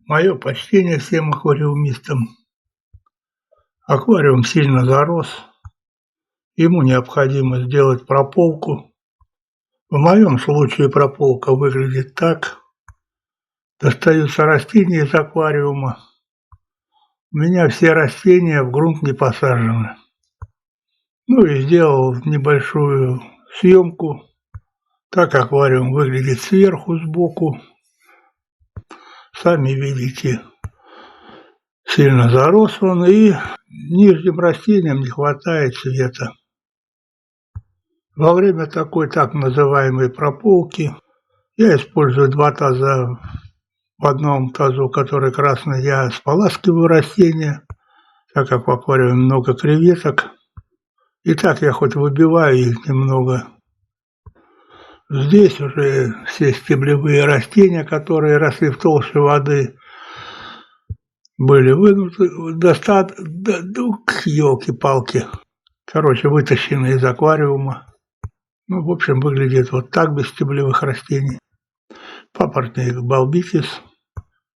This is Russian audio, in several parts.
Мое почтение всем аквариумистам. Аквариум сильно зарос, ему необходимо сделать прополку. В моем случае прополка выглядит так. Достаются растения из аквариума. У меня все растения в грунт не посажены. Ну и сделал небольшую съемку. Так аквариум выглядит сверху, сбоку. Сами видите, сильно зарос он, и нижним растениям не хватает света. Во время такой так называемой прополки я использую 2 таза. В одном тазу, который красный, я споласкиваю растения, так как в аквариуме много креветок. И так я хоть выбиваю их немного. Здесь уже все стеблевые растения, которые росли в толще воды, были вынуты, елки-палки, вытащены из аквариума. Ну, в общем, выглядит вот так без стеблевых растений. Папоротник Балбитис.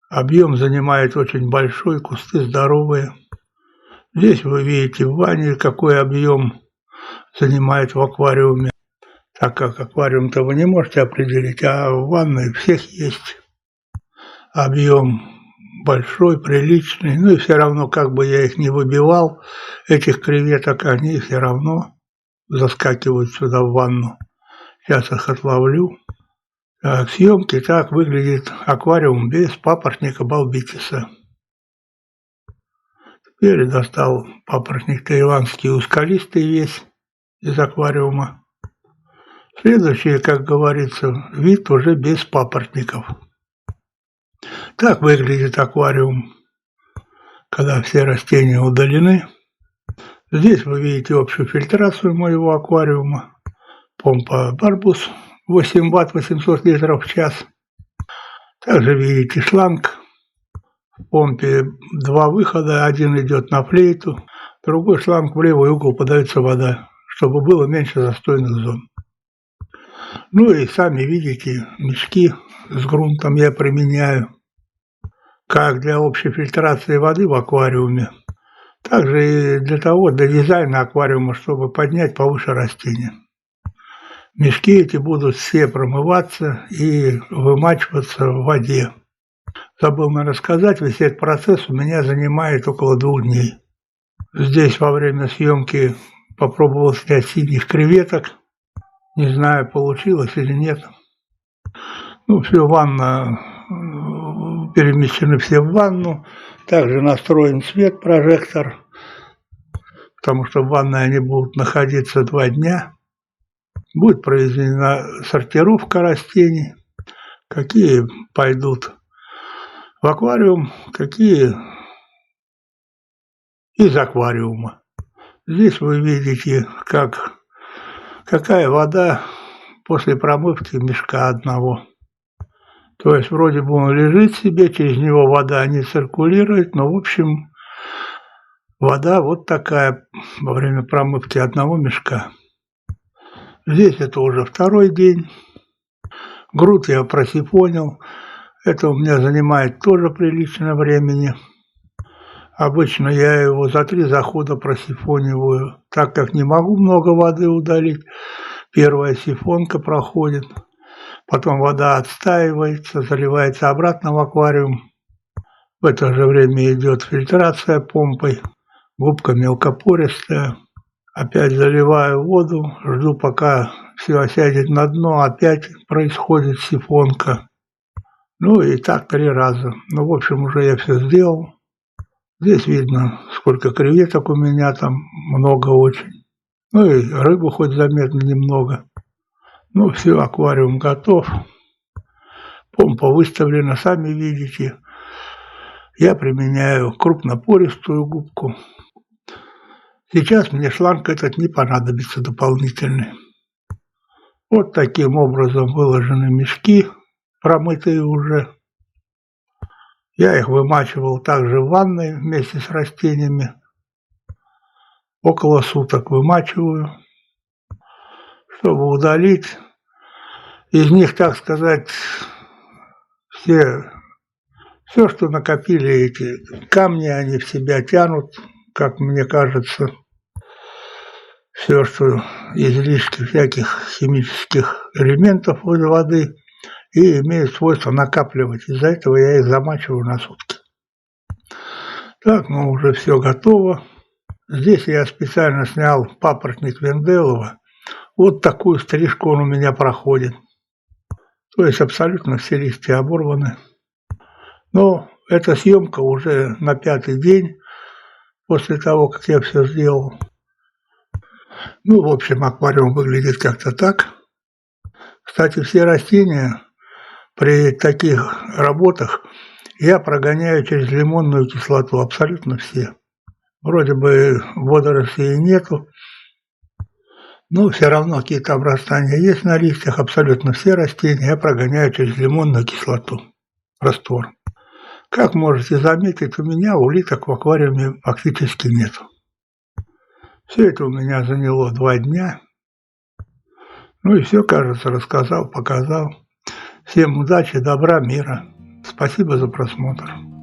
Объем занимает очень большой, кусты здоровые. Здесь вы видите в ванне, какой объем занимает в аквариуме. Так как аквариум-то вы не можете определить, а в ванной у всех есть объем большой, приличный. Ну и все равно, как бы я их не выбивал, этих креветок, они все равно заскакивают сюда в ванну. Сейчас их отловлю. Так, съемки, так выглядит аквариум без папоротника Балбитиса. Теперь достал папоротник таиландский узколистый весь из аквариума. Следующий, как говорится, вид уже без папоротников. Так выглядит аквариум, когда все растения удалены. Здесь вы видите общую фильтрацию моего аквариума. Помпа Барбус 8 Вт 800 литров в час. Также видите шланг. В помпе 2 выхода, один идет на флейту, другой шланг в левый угол подается вода, чтобы было меньше застойных зон. Ну и сами видите, мешки с грунтом я применяю как для общей фильтрации воды в аквариуме, так же и для дизайна аквариума, чтобы поднять повыше растения. Мешки эти будут все промываться и вымачиваться в воде. Забыл, наверное, сказать, весь этот процесс у меня занимает около 2 дней. Здесь во время съемки попробовал снять синих креветок. Не знаю, получилось или нет. Ну, все, ванна, перемещены все в ванну. Также настроен свет, прожектор, потому что в ванной они будут находиться 2 дня. Будет произведена сортировка растений, какие пойдут в аквариум, какие из аквариума. Здесь вы видите, какая вода после промывки мешка одного. То есть вроде бы он лежит себе, через него вода не циркулирует, но в общем вода вот такая во время промывки одного мешка. Здесь это уже 2-й день. Грунт я просифонил. Это у меня занимает тоже приличное времени. Обычно я его за 3 захода просифониваю, так как не могу много воды удалить. Первая сифонка проходит, потом вода отстаивается, заливается обратно в аквариум. В это же время идет фильтрация помпой, губка мелкопористая. Опять заливаю воду, жду, пока все осядет на дно, опять происходит сифонка. Ну и так 3 раза. Ну, в общем, уже я все сделал. Здесь видно, сколько креветок у меня там, много очень. Ну и рыбу хоть заметно немного. Ну все, аквариум готов. Помпа выставлена, сами видите. Я применяю крупнопористую губку. Сейчас мне шланг этот не понадобится дополнительный. Вот таким образом выложены мешки, промытые уже. Я их вымачивал также в ванной вместе с растениями. Около суток вымачиваю, чтобы удалить из них, так сказать, все Все, что накопили эти камни, они в себя тянут, как мне кажется. Все, что излишки всяких химических элементов из воды и имеют свойство накапливать. Из-за этого я их замачиваю на сутки. Так, ну уже все готово. Здесь я специально снял папоротник Венделова. Вот такую стрижку он у меня проходит. То есть абсолютно все листья оборваны. Но эта съемка уже на 5-й день после того, как я все сделал. Ну, в общем, аквариум выглядит как-то так. Кстати, все растения при таких работах я прогоняю через лимонную кислоту, абсолютно все. Вроде бы водорослей нету, но все равно какие-то обрастания есть на листьях, абсолютно все растения я прогоняю через лимонную кислоту, раствор. Как можете заметить, у меня улиток в аквариуме фактически нет. Все это у меня заняло 2 дня. Ну и все, кажется, рассказал, показал. Всем удачи, добра, мира. Спасибо за просмотр.